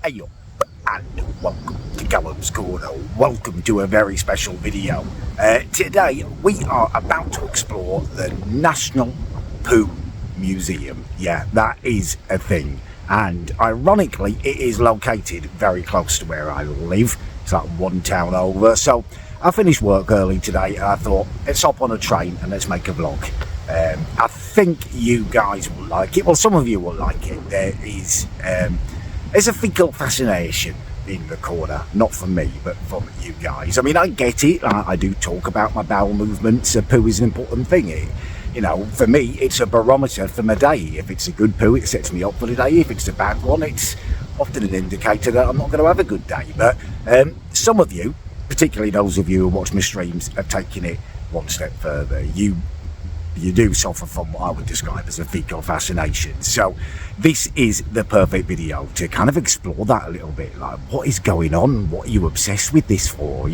Hey up, and welcome to Callum's Corner. Welcome to a very special video. Today we are about to explore the National Poo Museum. Yeah, that is a thing. And ironically, it is located very close to where I live. It's like one town over. So I finished work early today and I thought, let's hop on a train and let's make a vlog. I think you guys will like it. Well, some of you will like it. There's a fecal fascination in the corner, not for me, but from you guys. I mean, I get it. I do talk about my bowel movements. Poo is an important thing. For me, it's a barometer for my day. If it's a good poo, it sets me up for the day. If it's a bad one, it's often an indicator that I'm not going to have a good day. But some of you, particularly those of you who watch my streams, are taking it one step further. You do suffer from what I would describe as a fecal fascination. So this is the perfect video to kind of explore that a little bit. Like, what is going on? What are you obsessed with this for?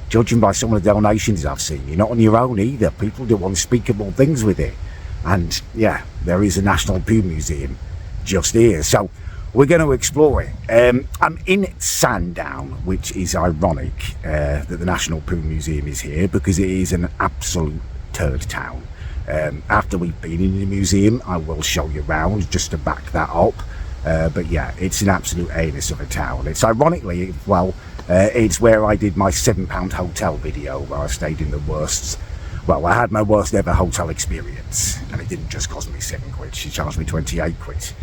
Judging by some of the donations I've seen, you're not on your own either. People do unspeakable things with it. And yeah, there is a National Poo Museum just here. So we're going to explore it. I'm in Sandown, which is ironic that the National Poo Museum is here because it is an absolute turd town. After we've been in the museum, I will show you around just to back that up. But yeah, it's an absolute anus of a town. It's ironically, it's where I did my £7 hotel video where I stayed in the worst. Well, I had my worst ever hotel experience, and it didn't just cost me £7. She charged me £28.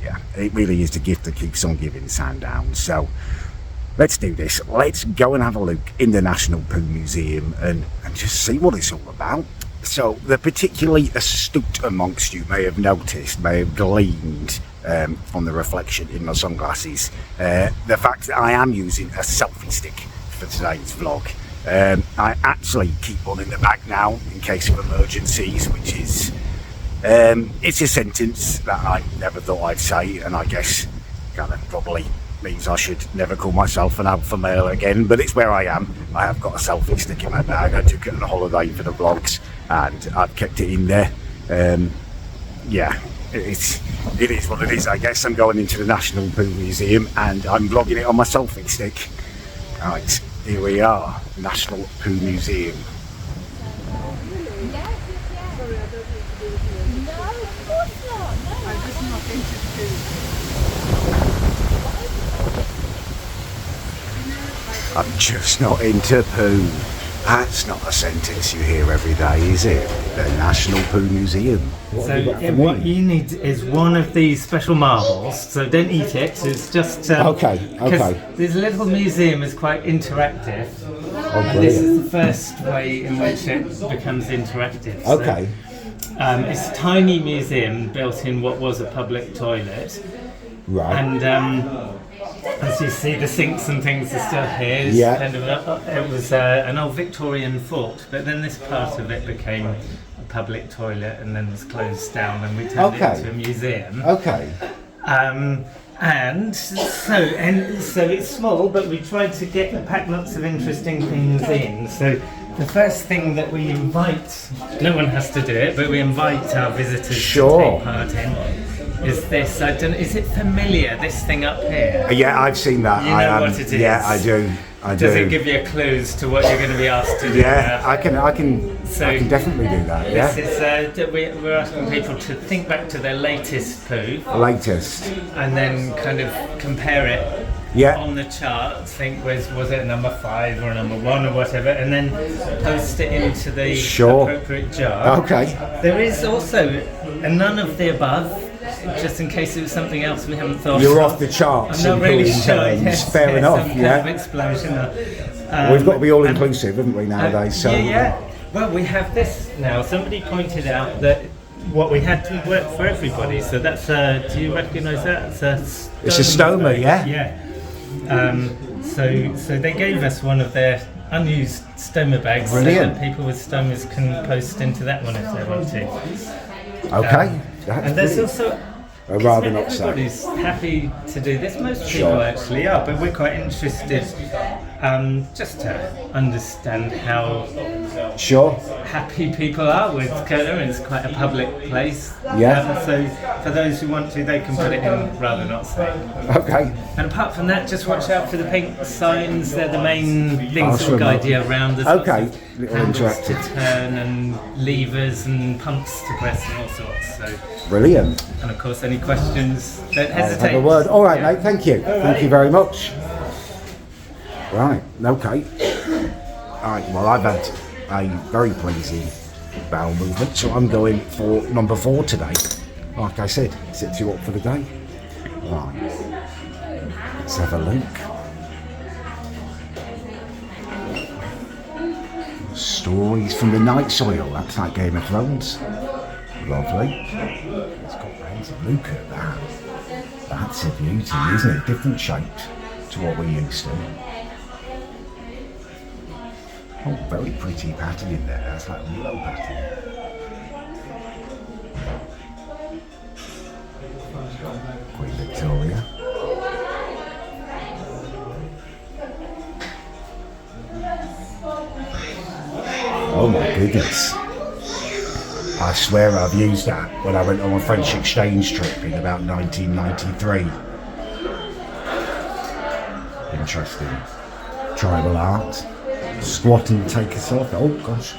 Yeah, it really is the gift that keeps on giving, Sandown. So let's do this. Let's go and have a look in the National Poo Museum and just see what it's all about. So the particularly astute amongst you may have gleaned from the reflection in my sunglasses the fact that I am using a selfie stick for today's vlog. I actually keep one in the bag now in case of emergencies, which is it's a sentence that I never thought I'd say, and I guess kind of probably means I should never call myself an alpha male again, but it's where I am. I have got a selfie stick in my bag. I took it on a holiday for the vlogs and I've kept it in there. Yeah, it is what it is, I guess. I'm going into the National Poo Museum and I'm vlogging it on my selfie stick. Right, here we are, National Poo Museum. I'm just not into poo. That's not a sentence you hear every day, is it? The National Poo Museum. What you need is one of these special marbles. So don't eat it. It's just okay. This little museum is quite interactive. And this is the first way in which it becomes interactive. Okay. So, it's a tiny museum built in what was a public toilet. Right. And as you see, the sinks and things are still here. Yeah. It was an old Victorian fort, but then this part of it became a public toilet and then was closed down and we turned it into a museum. Okay. And so it's small, but we tried to pack lots of interesting things in. So the first thing that we invite, no one has to do it, but we invite our visitors to take part in, is this. Is it familiar, this thing up here? Yeah, I've seen that. You know what it is? Yeah, I do. Does it give you clues to what you're going to be asked to do? Yeah, I can definitely do that. Yeah. This is we're asking people to think back to their latest poo. Latest. And then kind of compare it. Yeah. On the chart, think was it a number 5 or a number 1 or whatever, and then post it into the appropriate jar. Okay. There is also a none of the above, just in case it was something else we haven't thought. You're of. off the charts. I'm not really sure. Yes, fair enough. Some kind of explosion. We've got to be all inclusive, haven't we, nowadays? So yeah. Well, we have this now. Somebody pointed out that what we had to work for everybody. So that's do you recognise that? It's a stoma, yeah. Yeah. So they gave us one of their unused stoma bags. Brilliant. So that people with stomas can post into that one if they want to. Okay. And there's also I'd rather not say. Everybody's happy to do this. Most people actually are, but we're quite interested just to understand how Sure. happy people are with Kona. It's quite a public place. Yeah. So for those who want to, they can put it in rather not say. Okay. And apart from that, just watch out for the pink signs. They're the main things that sure, will guide you around. There's Okay. lots of Little handles to interactive. turn and levers and pumps to press and all sorts. So, Brilliant. and of course, any questions, don't I'll hesitate. have a word. All right, Yeah. mate. Thank you. Thank you very much. Right. Okay. All right. Well, I've had a very pleasing bowel movement, so I'm going for number 4 today. Like I said, sets you up for the day. Right. Let's have a look. Stories from the Night Soil. That's like Game of Thrones. Lovely. It's comprehensive. Look at that. That's a beauty, isn't it? Different shaped to what we're used to. Oh, very pretty pattern in there. That's like willow pattern. Queen Victoria. Oh my goodness. I swear I've used that when I went on a French exchange trip in about 1993. Interesting. Tribal art. Squat and take a selfie. Oh gosh.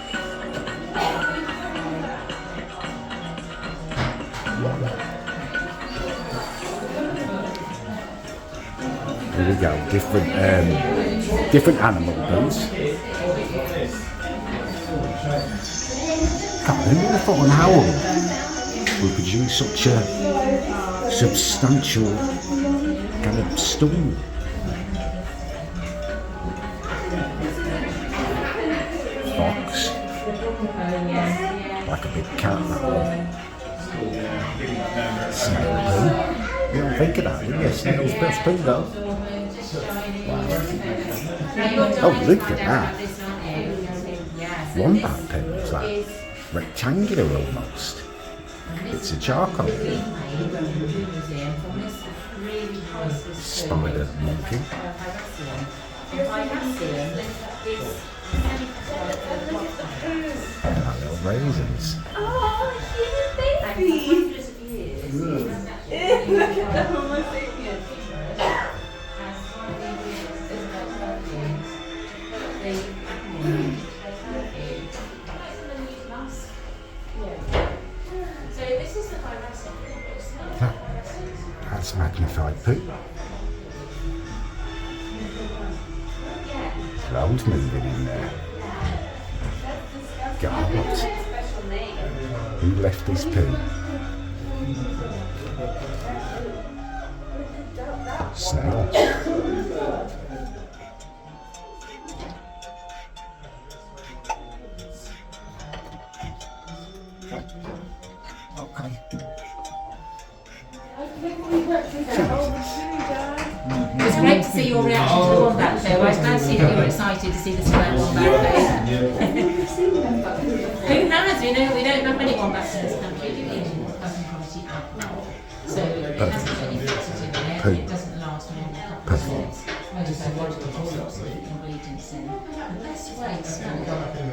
Here we go. Different animal boots. God, who would have thought an owl would produce such a substantial kind of stool? Fox. Like a big cat, that one. Snail poo. You don't think of that, do you? Snail's best poo, though. Wow. Oh, look at that. Wombat poo is that? Rectangular almost. It's a charcoal. Spider monkey. And little raisins. Oh, baby! Look at that Homo sapien. That's magnified poo. Clouds moving in there. God. Who left this poo? Snail. Okay. It's great to see your reaction to the wombat though. I was glad to see that you were excited to see the square wombat though. Who has? We don't have many wombats in this country, do we? Cousin quality apple. So it hasn't got any fixity in it. It doesn't last more than a couple of minutes. Most of the lots of ingredients in. The best way to smell it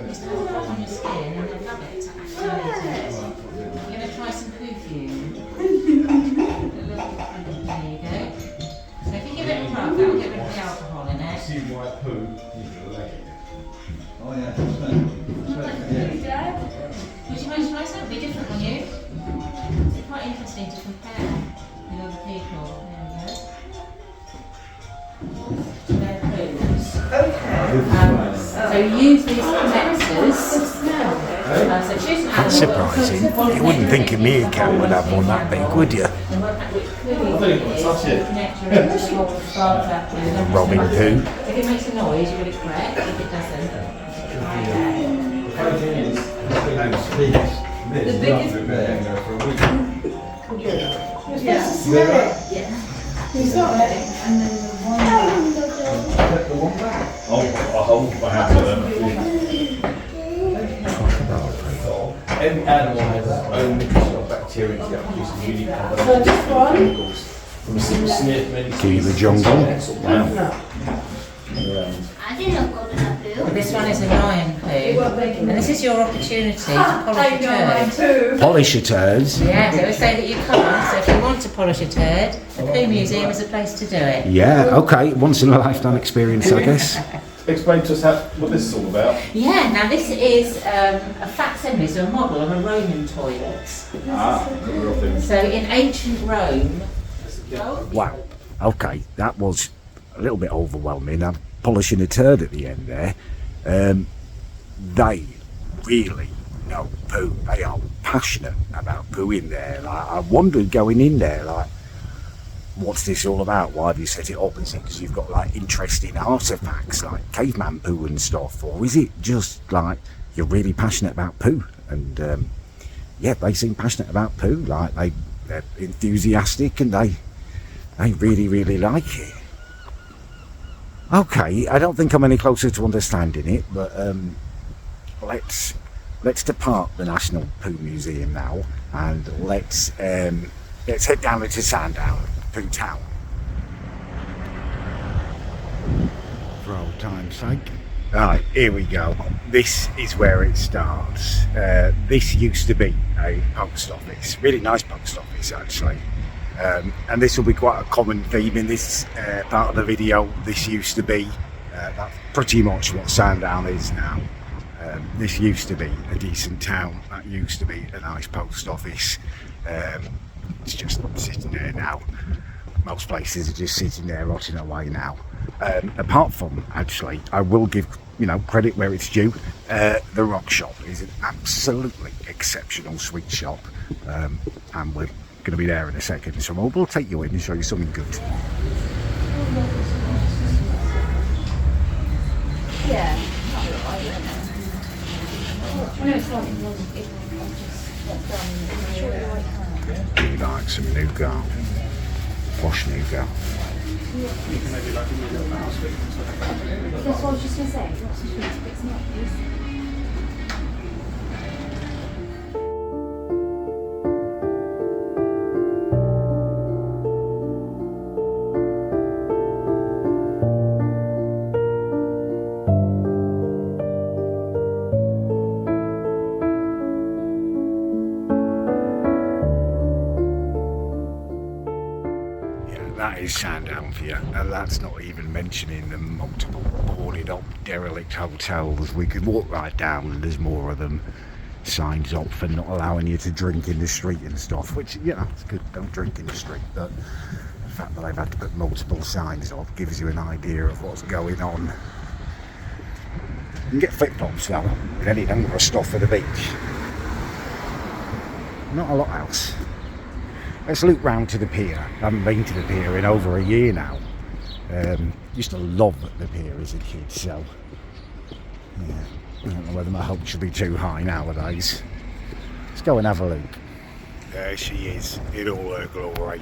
is to have it on your skin and then rub it to activate it. You're going to try some perfume. There you go. So if you give it a rub, that will get rid of the alcohol in it. See white poo, you like it. Oh yeah, Would you mind to try something different on you? It's quite interesting to compare with other people. There we go. Their poos. Okay. So use these connectors. So choose an That's animal. surprising. You wouldn't think a meerkat would have one that big, would you? And work out which poo connector is your starter. Robin poo. If it makes a noise, you get it correct. If it doesn't, the biggest there for a week. You're supposed to smell it. Yeah. It's not it. And then the one Oh, I have to them. Every animal has its own mixture of bacteria that produces unique So just one? chemicals. From a single sniff, many King of the jungle. Wow. I didn't know golden blue. This one is a Ryan poo, and this is your opportunity to polish a turd. Polish a turds. Yeah, so we say that you can't, so if you want to polish a turd, the Poo Museum is a place to do it. Yeah, okay, once in a lifetime experience, I guess. Explain to us what this is all about. Yeah, now this is a facsimile, so a model of a Roman toilet. The real thing. So in ancient Rome, Wow, okay, that was a little bit overwhelming. I'm polishing a turd at the end there. They really know poo. They are passionate about poo in there. Like, I wondered going in there, like, what's this all about? Why have you set it up? And because you've got like interesting artifacts like caveman poo and stuff, or is it just like you're really passionate about poo? And yeah, they seem passionate about poo. Like they're enthusiastic and they really like it. Okay, I don't think I'm any closer to understanding it, but let's depart the National Poo Museum now, and let's head down into Sandown, Poo Town. For old time's sake. Alright, here we go. This is where it starts. This used to be a post office, really nice post office actually. And this will be quite a common theme in this part of the video. This used to be, that's pretty much what Sandown is now. This used to be a decent town. That used to be a nice post office. It's just sitting there now. Most places are just sitting there rotting away now. Apart from, actually, I will give credit where it's due. The Rock Shop is an absolutely exceptional sweet shop, and we're going to be there in a second, so we'll take you in and show you something good. Yeah. Do you like some nougat? Wash nougat. That's what I was just going to say. Lots of sweets, but it's not, please. That is Sandown for you, and that's not even mentioning the multiple boarded up derelict hotels. We could walk right down and there's more of them. Signs up for not allowing you to drink in the street and stuff, which, it's good, don't drink in the street, but the fact that I've had to put multiple signs up gives you an idea of what's going on. You can get flip-flops though, and any number of stuff for the beach. Not a lot else. Let's loop round to the pier. I haven't been to the pier in over a year now. Used to love the pier as a kid, so yeah, I don't know whether my hopes should be too high nowadays. Let's go and have a look. There she is, in all her glory.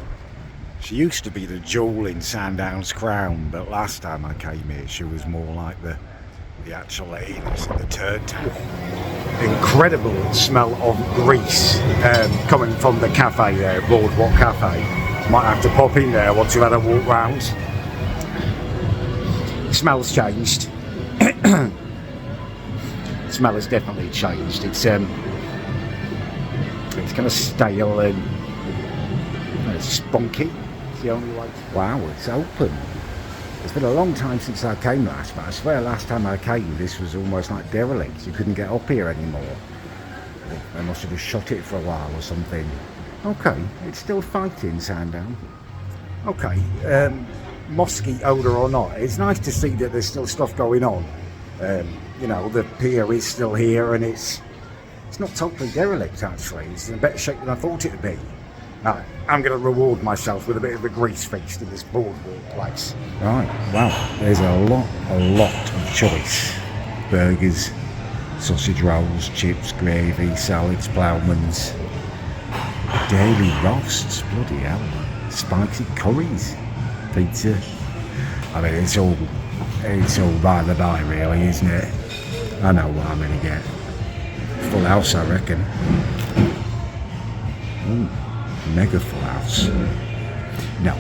She used to be the jewel in Sandown's crown, but last time I came here she was more like the actual anus in the turd town. Incredible smell of grease coming from the cafe there, Boardwalk Cafe. Might have to pop in there once you've had a walk round. Smell's changed. Smell has definitely changed. It's kind of stale and spunky. It's the only way. Wow, it's open. It's been a long time since I came last, but I swear last time I came this was almost like derelict. You couldn't get up here anymore. They must have just shut it for a while or something. Okay, it's still fighting, Sandown. Okay, mosky odour or not, it's nice to see that there's still stuff going on. The pier is still here and it's not totally derelict actually. It's in a better shape than I thought it would be. I'm going to reward myself with a bit of a grease feast in this boardwalk place. Right, wow, there's a lot of choice. Burgers, sausage rolls, chips, gravy, salads, ploughmans, daily roasts, bloody hell, spicy curries, pizza. I mean, it's all by the by really, isn't it? I know what I'm going to get. Full house, I reckon. Ooh. Mega full house. No.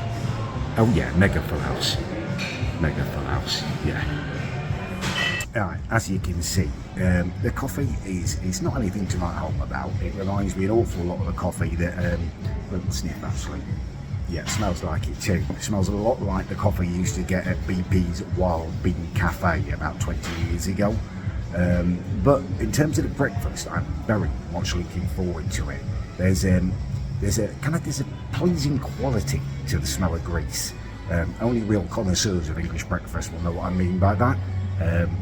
Oh yeah, mega full house. Mega full house, yeah. Right, as you can see, the coffee is not anything to write home about. It reminds me an awful lot of the coffee that, little sniff actually. Yeah, it smells like it too. It smells a lot like the coffee you used to get at BP's Wild Bean Cafe about 20 years ago. But in terms of the breakfast, I'm very much looking forward to it. There's a pleasing quality to the smell of grease. Only real connoisseurs of English breakfast will know what I mean by that.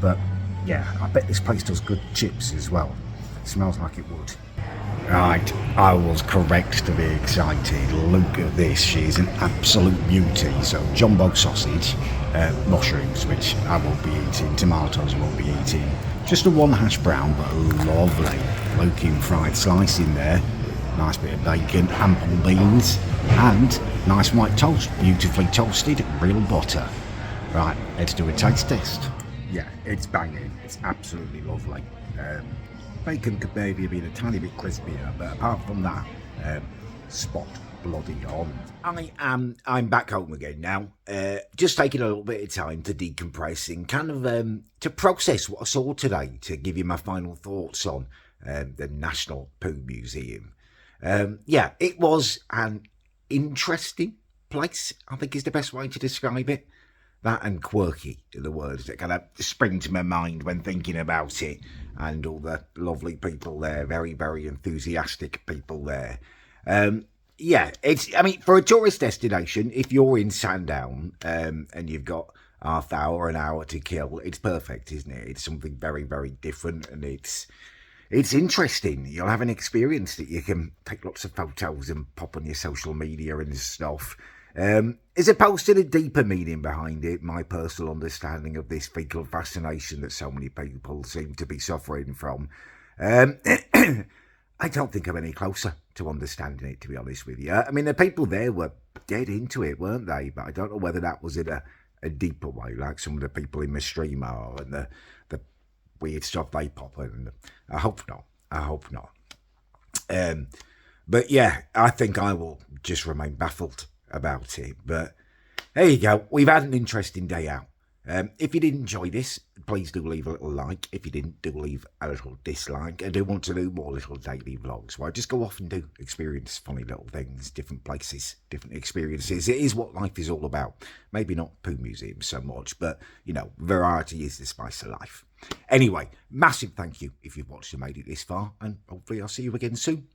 But yeah, I bet this place does good chips as well. It smells like it would. Right, I was correct to be excited. Look at this, she's an absolute beauty. So jumbo sausage, mushrooms, which I won't be eating, tomatoes I won't be eating. Just a one hash brown, but lovely looking fried slice in there. Nice bit of bacon, ample beans, and nice white toast, beautifully toasted, real butter. Right, let's do a taste test. Yeah, it's banging. It's absolutely lovely. Bacon could maybe have been a tiny bit crispier, but apart from that, spot bloody on. I'm back home again now. Just taking a little bit of time to decompress and kind of to process what I saw today, to give you my final thoughts on the National Poo Museum. Yeah, it was an interesting place, I think is the best way to describe it. That and quirky are the words that kind of spring to my mind when thinking about it, and all the lovely people there, very, very enthusiastic people there. Yeah, I mean, for a tourist destination, if you're in Sandown and you've got half hour, an hour to kill, it's perfect, isn't it? It's something very, very different, and it's interesting. You'll have an experience that you can take lots of photos and pop on your social media and stuff. As opposed to the deeper meaning behind it, my personal understanding of this fecal fascination that so many people seem to be suffering from, I don't think I'm any closer to understanding it, to be honest with you. I mean, the people there were dead into it, weren't they? But I don't know whether that was in a deeper way, like some of the people in my stream are, and the weird stuff they pop in. I hope not. But yeah, I think I will just remain baffled about it. But there you go. We've had an interesting day out. If you did enjoy this, please do leave a little like. If you didn't, do leave a little dislike. I do want to do more little daily vlogs where I just go off and do experience funny little things, different places, different experiences. It is what life is all about. Maybe not Poo Museum so much, but, you know, variety is the spice of life. Anyway, massive thank you if you've watched and made it this far, and hopefully I'll see you again soon.